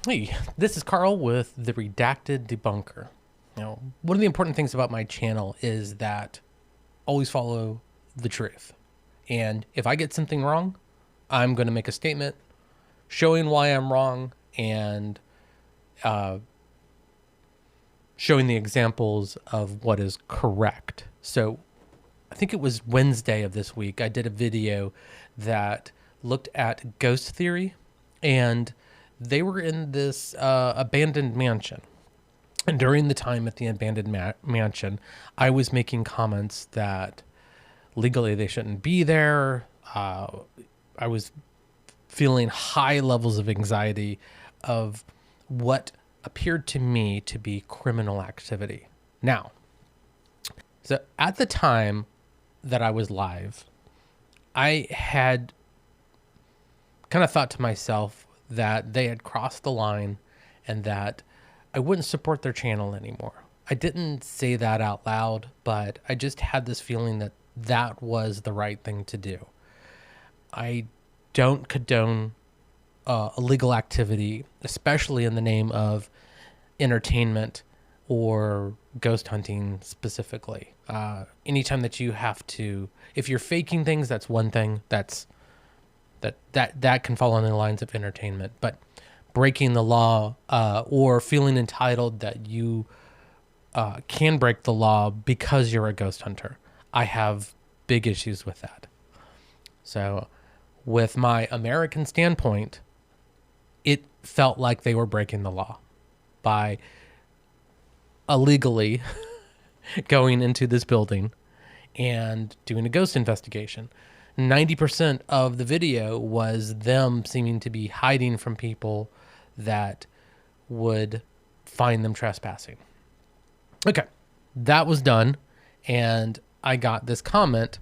Hey, this is Carl with the Redacted Debunker. Now, one of the important things about my channel is that always follow the truth. And if I get something wrong, I'm going to make a statement showing why I'm wrong and uh, showing the examples of what is correct. So I think it was Wednesday of this week, I did a video that looked at ghost theory, and they were in this abandoned mansion. And during the time at the abandoned mansion, I was making comments that legally they shouldn't be there. I was feeling high levels of anxiety of what appeared to me to be criminal activity. Now, so at the time that I was live, I had kind of thought to myself that they had crossed the line and that I wouldn't support their channel anymore. I didn't say that out loud, but I just had this feeling that that was the right thing to do. I don't condone illegal activity, especially in the name of entertainment or ghost hunting specifically. Anytime that you have to, if you're faking things, that's one thing. That can fall on the lines of entertainment. But breaking the law or feeling entitled that you can break the law because you're a ghost hunter, I have big issues with that. So, with my American standpoint, it felt like they were breaking the law by illegally going into this building and doing a ghost investigation. 90% of the video was them seeming to be hiding from people that would find them trespassing. Okay, that was done, and I got this comment.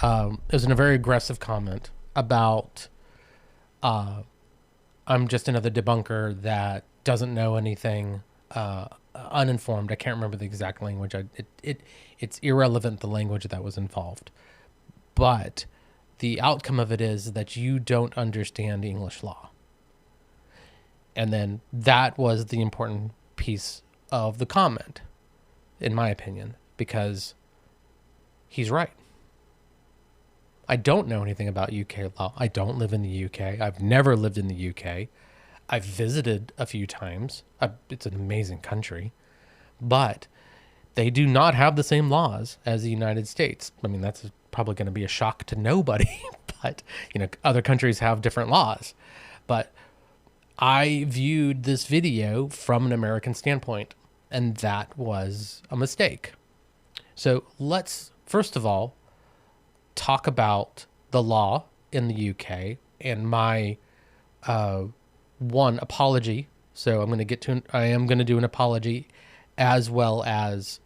It was a very aggressive comment about I'm just another debunker that doesn't know anything, uninformed. I can't remember the exact language. It's irrelevant, the language that was involved. But the outcome of it is that you don't understand English law. And then that was the important piece of the comment, in my opinion, because he's right. I don't know anything about UK law. I don't live in the UK. I've never lived in the UK. I've visited a few times. It's an amazing country, but they do not have the same laws as the United States. I mean, that's probably going to be a shock to nobody, but other countries have different laws. But I viewed this video from an American standpoint, and that was a mistake. So let's first of all talk about the law in the UK and my one apology. So I am going to do an apology, as well as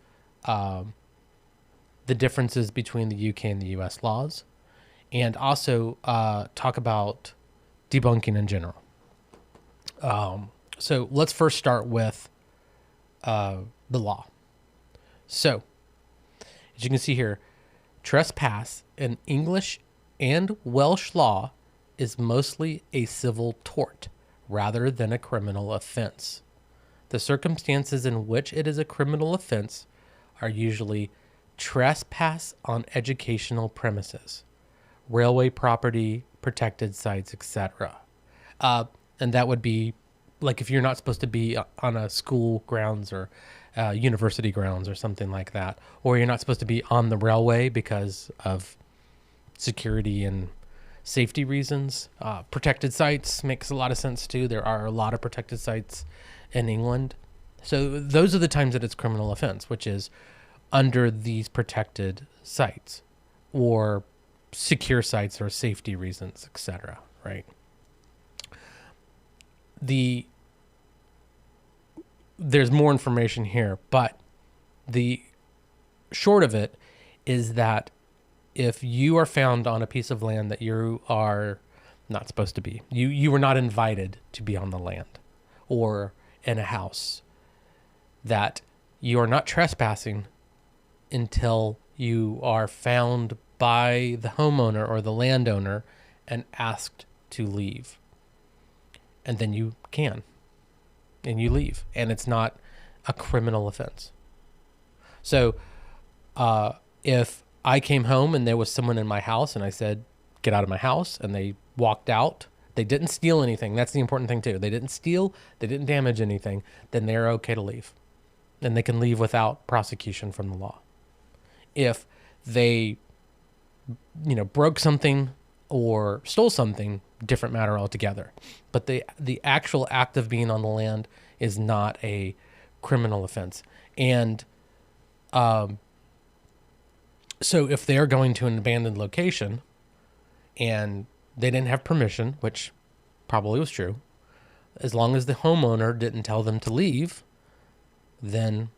the differences between the UK and the US laws, and also talk about debunking in general. So let's first start with the law. So as you can see here, trespass in English and Welsh law is mostly a civil tort rather than a criminal offense. The circumstances in which it is a criminal offense are usually trespass on educational premises, railway property, protected sites, etc. And that would be like if you're not supposed to be on a school grounds or university grounds or something like that, or you're not supposed to be on the railway because of security and safety reasons. Protected sites makes a lot of sense too. There are a lot of protected sites in England. So those are the times that it's criminal offense, which is under these protected sites or secure sites or safety reasons, etc. Right? There's more information here, but the short of it is that if you are found on a piece of land that you are not supposed to be, you were not invited to be on the land, or in a house, that you are not trespassing until you are found by the homeowner or the landowner and asked to leave. And then you can. and you leave, and it's not a criminal offense. So if I came home and there was someone in my house and I said, get out of my house, and they walked out, they didn't steal anything. That's the important thing too. They didn't steal, they didn't damage anything, then they're okay to leave. And they can leave without prosecution from the law. If they, broke something or stole something, different matter altogether. But the actual act of being on the land is not a criminal offense. And so if they're going to an abandoned location and they didn't have permission, which probably was true, as long as the homeowner didn't tell them to leave, then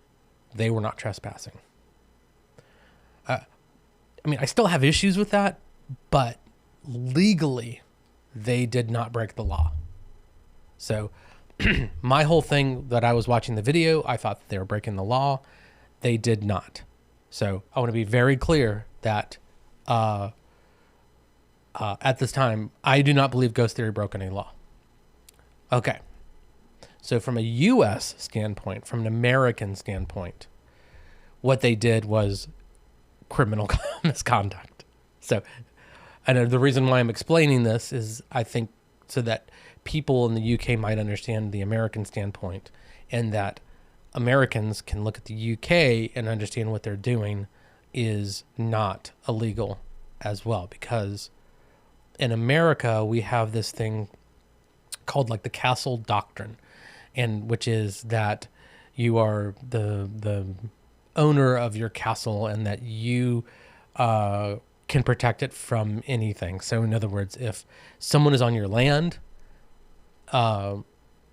they were not trespassing. I still have issues with that, but legally, they did not break the law. So my whole thing that I was watching the video, I thought that they were breaking the law. They did not. So I want to be very clear that at this time, I do not believe ghost theory broke any law. Okay. So from a U.S. standpoint, from an American standpoint, what they did was criminal misconduct. So, and the reason why I'm explaining this is I think so that people in the UK might understand the American standpoint, and that Americans can look at the UK and understand what they're doing is not illegal as well. Because in America, we have this thing called like the castle doctrine, and which is that you are the owner of your castle and that you can protect it from anything. So in other words, if someone is on your land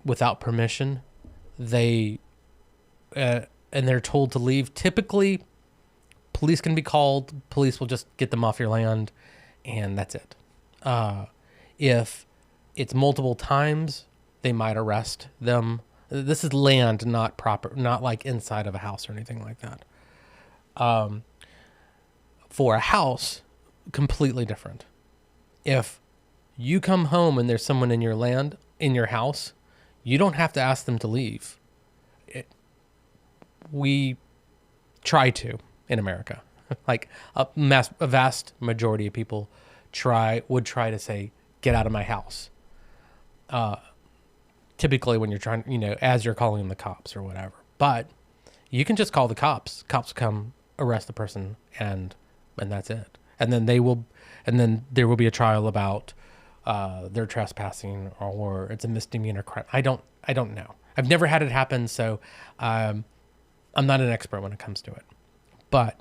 without permission, and they're told to leave, typically police can be called. Police will just get them off your land, and that's it. If it's multiple times, they might arrest them. This is land, not proper, not like inside of a house or anything like that. For a house, completely different. If you come home and there's someone in your land, in your house, you don't have to ask them to leave. We try to in America. Like a vast majority of people would try to say, get out of my house. Typically when you're trying, as you're calling the cops or whatever. But you can just call the cops. Cops come arrest the person, and that's it. And then there will be a trial about they're trespassing or it's a misdemeanor crime. I don't know. I've never had it happen, so I'm not an expert when it comes to it. But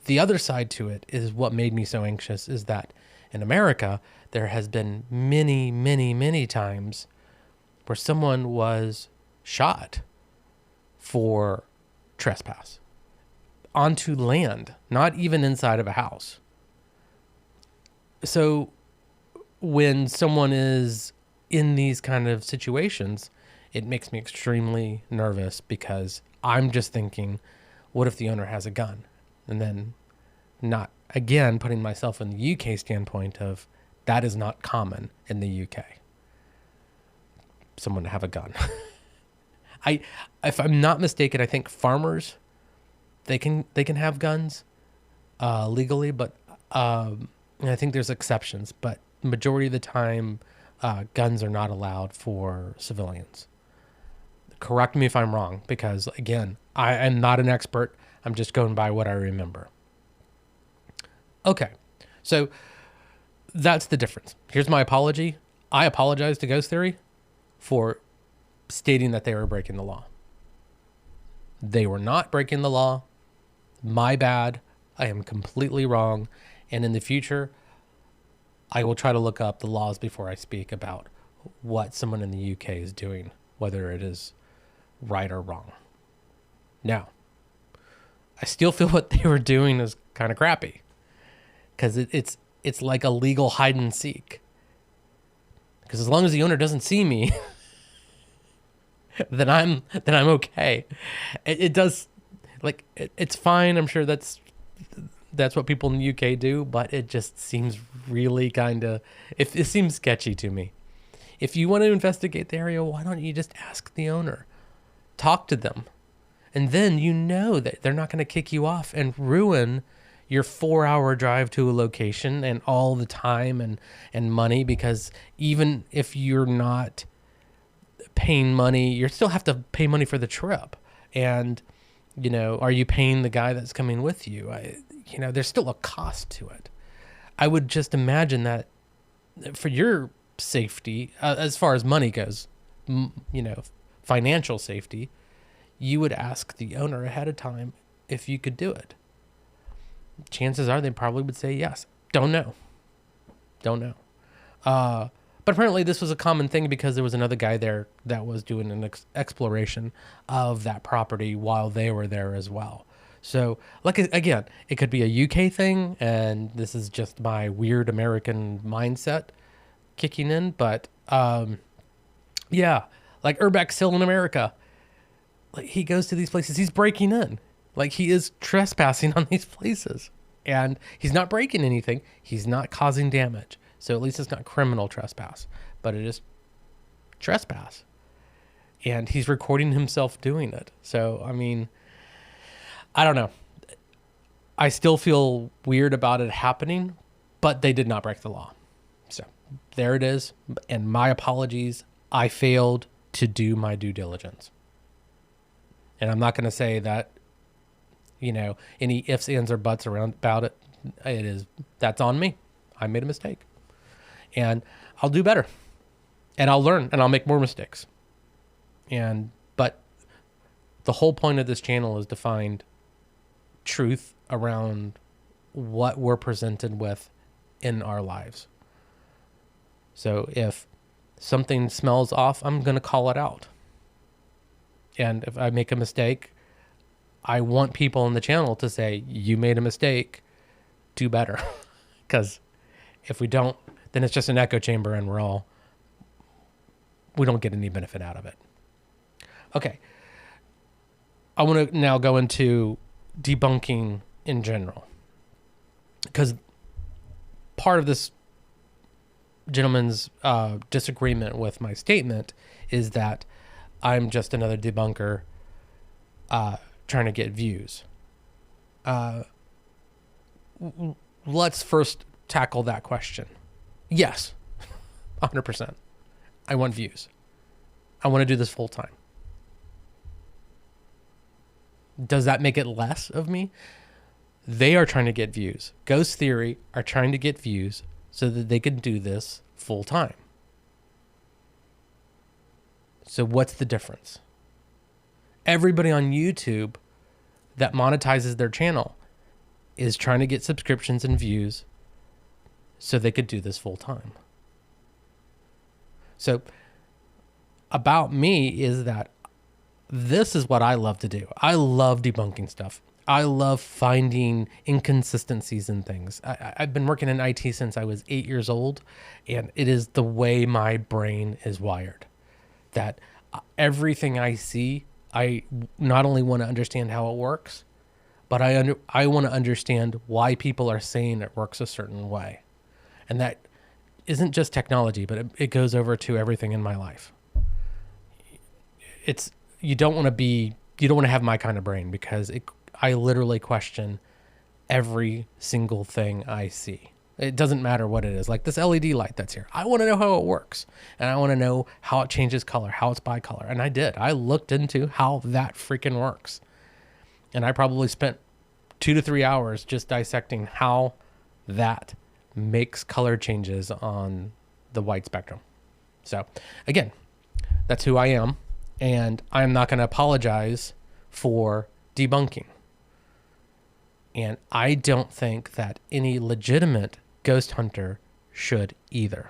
the other side to it is what made me so anxious is that in America, there has been many, many, many times where someone was shot for trespass onto land, not even inside of a house. So when someone is in these kind of situations, it makes me extremely nervous because I'm just thinking, what if the owner has a gun? And then not, again, putting myself in the UK standpoint of that is not common in the UK. Someone to have a gun. If I'm not mistaken, I think farmers, they can have guns legally, but I think there's exceptions. But majority of the time, guns are not allowed for civilians. Correct me if I'm wrong, because again, I am not an expert. I'm just going by what I remember. Okay, so that's the difference. Here's my apology. I apologize to Ghost Theory for stating that they were breaking the law. They were not breaking the law. My bad. I am completely wrong. And in the future, I will try to look up the laws before I speak about what someone in the UK is doing, whether it is right or wrong. Now, I still feel what they were doing is kind of crappy, because it's like a legal hide and seek. Because as long as the owner doesn't see me, then I'm okay. It does, like, it's fine. I'm sure that's what people in the UK do, but it just seems really kind of, it seems sketchy to me. If you want to investigate the area, why don't you just ask the owner? Talk to them. And then you know that they're not going to kick you off and ruin your 4-hour drive to a location and all the time and money, because even if you're not paying money, you still have to pay money for the trip. And, are you paying the guy that's coming with you? There's still a cost to it. I would just imagine that for your safety, as far as money goes, financial safety, you would ask the owner ahead of time if you could do it. Chances are they probably would say yes. Don't know. But apparently this was a common thing because there was another guy there that was doing an exploration of that property while they were there as well. So, again, it could be a UK thing, and this is just my weird American mindset kicking in. But, yeah, like Urbex still in America. Like, he goes to these places, he's breaking in. Like, he is trespassing on these places. And he's not breaking anything. He's not causing damage. So at least it's not criminal trespass, but it is trespass. And he's recording himself doing it. So, I don't know. I still feel weird about it happening, but they did not break the law. So there it is. And my apologies. I failed to do my due diligence. And I'm not going to say that, any ifs, ands, or buts around about it. That's on me. I made a mistake. And I'll do better. And I'll learn and I'll make more mistakes. But the whole point of this channel is to find truth around what we're presented with in our lives. So if something smells off, I'm going to call it out. And if I make a mistake, I want people on the channel to say, you made a mistake, do better. Because if we don't, then it's just an echo chamber and we don't get any benefit out of it. Okay. I want to now go into debunking in general. Because part of this gentleman's disagreement with my statement is that I'm just another debunker trying to get views. Let's first tackle that question. Yes, 100%. I want views. I want to do this full time. Does that make it less of me? They are trying to get views. Ghost Theory are trying to get views so that they can do this full time. So what's the difference? Everybody on YouTube that monetizes their channel is trying to get subscriptions and views so they could do this full time. So about me is that this is what I love to do. I love debunking stuff. I love finding inconsistencies in things. I've been working in IT since I was 8 years old, and it is the way my brain is wired. That everything I see, I not only want to understand how it works, but I want to understand why people are saying it works a certain way. And that isn't just technology, but it goes over to everything in my life. You don't want to have my kind of brain, because I literally question every single thing I see. It doesn't matter what it is. Like this LED light that's here. I want to know how it works. And I want to know how it changes color, how it's bicolor. And I did. I looked into how that freaking works. And I probably spent 2 to 3 hours just dissecting how that makes color changes on the white spectrum. So again, that's who I am. And I'm not going to apologize for debunking. And I don't think that any legitimate ghost hunter should either.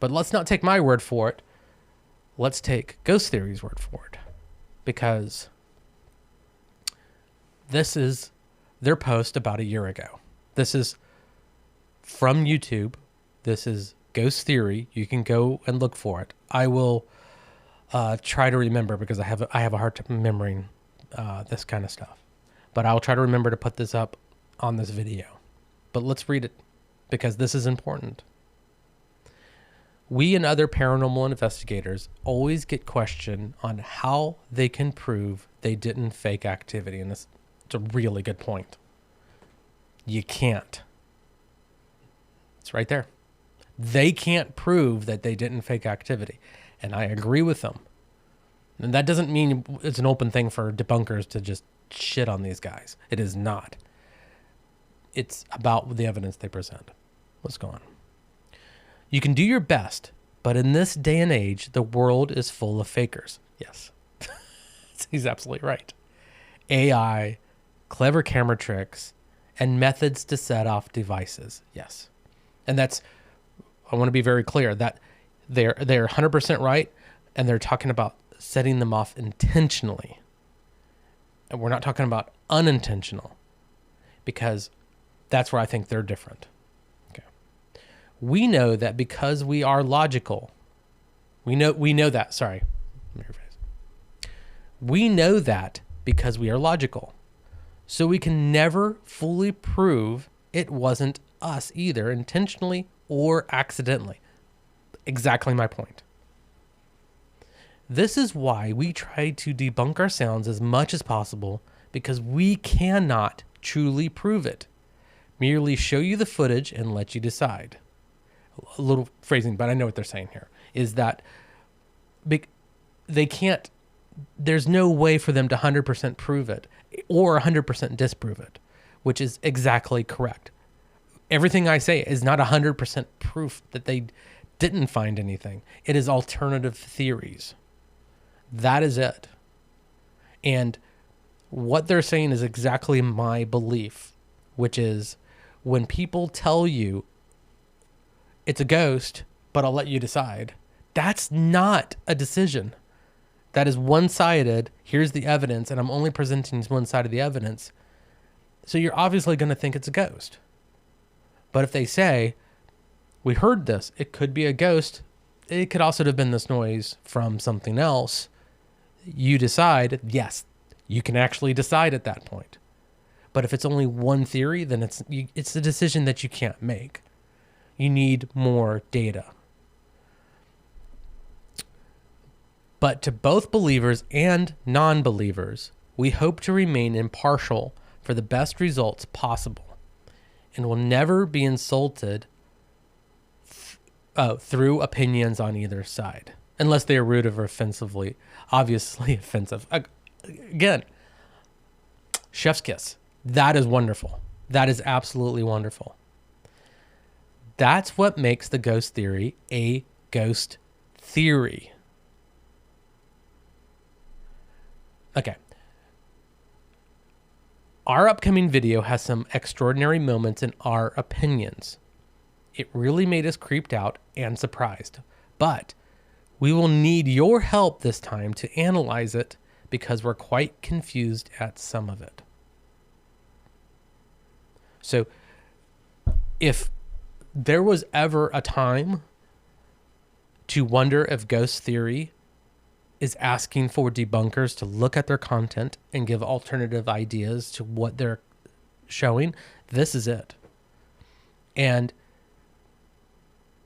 But let's not take my word for it. Let's take Ghost Theory's word for it. Because this is their post about a year ago. This is from YouTube. This is Ghost Theory. You can go and look for it. I will try to remember, because I have a hard time remembering this kind of stuff. But I'll try to remember to put this up on this video. But let's read it, because this is important. We and other paranormal investigators always get questioned on how they can prove they didn't fake activity. And it's a really good point. You can't. It's right there. They can't prove that they didn't fake activity. And I agree with them. And that doesn't mean it's an open thing for debunkers to just shit on these guys. It is not. It's about the evidence they present. Let's go on. You can do your best, but in this day and age, the world is full of fakers. Yes. He's absolutely right. AI, clever camera tricks, and methods to set off devices. Yes. And that's, I want to be very clear that they're 100% right, and they're talking about setting them off intentionally. And we're not talking about unintentional, because that's where I think they're different. Okay. We know that because we are logical. We know that. Sorry. Let me rephrase. We know that because we are logical. So we can never fully prove it wasn't us either, intentionally or accidentally. Exactly my point. This is why we try to debunk our sounds as much as possible, because we cannot truly prove it. Merely show you the footage and let you decide. A little phrasing, but I know what they're saying here, is that they can't, there's no way for them to 100% prove it or 100% disprove it, which is exactly correct. Everything I say is not 100% proof that they didn't find anything. It is alternative theories. That is it. And what they're saying is exactly my belief, which is when people tell you it's a ghost, but I'll let you decide, that's not a decision. That is one-sided. Here's the evidence, and I'm only presenting one side of the evidence. So you're obviously going to think it's a ghost. But if they say, we heard this, it could be a ghost. It could also have been this noise from something else. You decide, yes, you can actually decide at that point. But if it's only one theory, then it's a decision that you can't make. You need more data. But to both believers and non-believers, we hope to remain impartial for the best results possible, and will never be insulted through opinions on either side, unless they are rude or offensively, obviously offensive. Again, chef's kiss. That is wonderful. That is absolutely wonderful. That's what makes the ghost theory a ghost theory. Okay. Our upcoming video has some extraordinary moments in our opinions. It really made us creeped out and surprised. But we will need your help this time to analyze it, because we're quite confused at some of it. So if there was ever a time to wonder if ghost theory is asking for debunkers to look at their content and give alternative ideas to what they're showing, this is it. And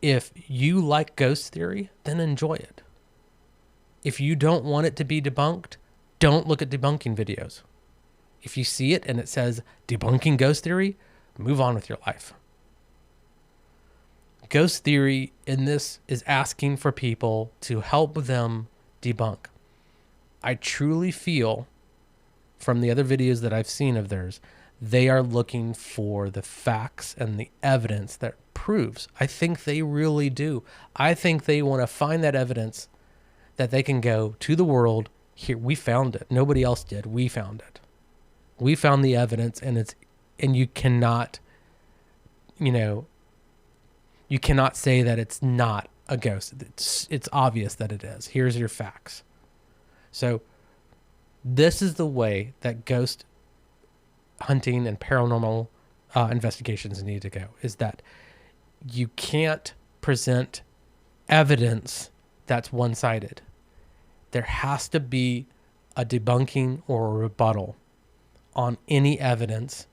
if you like ghost theory, then enjoy it. If you don't want it to be debunked, don't look at debunking videos. If you see it and it says debunking ghost theory, move on with your life. Ghost theory in this is asking for people to help them debunk. I truly feel from the other videos that I've seen of theirs, they are looking for the facts and the evidence that proves. I think they really do. I think they want to find that evidence that they can go to the world. Here, we found it. Nobody else did. We found it. We found the evidence, and you cannot, you cannot say that it's not a ghost. It's obvious that it is. Here's your facts. So this is the way that ghost hunting and paranormal investigations need to go, is that you can't present evidence that's one-sided. There has to be a debunking or a rebuttal on any evidence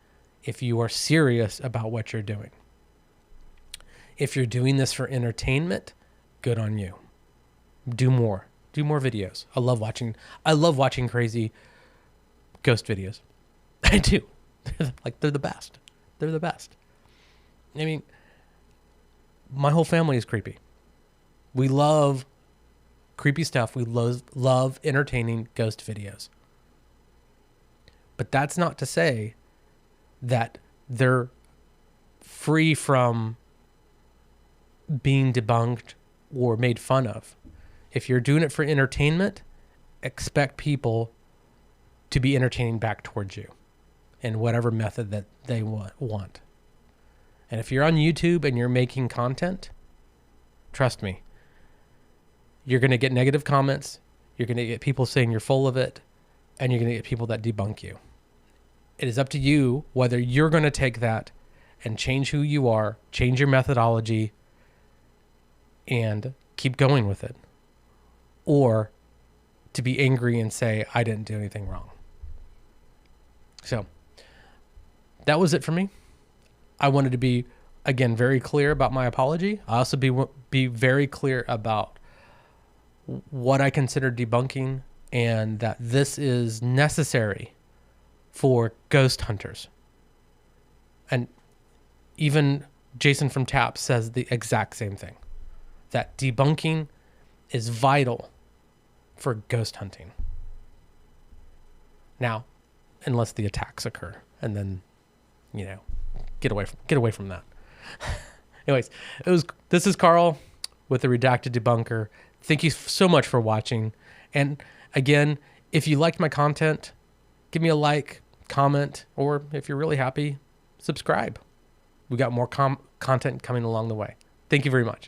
if you are serious about what you're doing. If you're doing this for entertainment, good on you. Do more videos. I love watching crazy ghost videos. I do. Like, they're the best. They're the best. I mean, my whole family is creepy. We love creepy stuff. We love entertaining ghost videos. But that's not to say that they're free from being debunked or made fun of. If you're doing it for entertainment, expect people to be entertaining back towards you in whatever method that they want. And if you're on YouTube and you're making content, trust me, you're going to get negative comments. You're going to get people saying you're full of it, and you're going to get people that debunk you. It is up to you whether you're going to take that and change who you are, change your methodology, and keep going with it, or to be angry and say, I didn't do anything wrong. So that was it for me. I wanted to be, again, very clear about my apology. I also be very clear about what I consider debunking, and that this is necessary for ghost hunters. And even Jason from TAP says the exact same thing, that debunking is vital for ghost hunting. Now, unless the attacks occur, and then, get away from that. Anyways, this is Carl with the Redacted Debunker. Thank you so much for watching. And again, if you liked my content, give me a like, comment, or if you're really happy, subscribe. We got more content coming along the way. Thank you very much.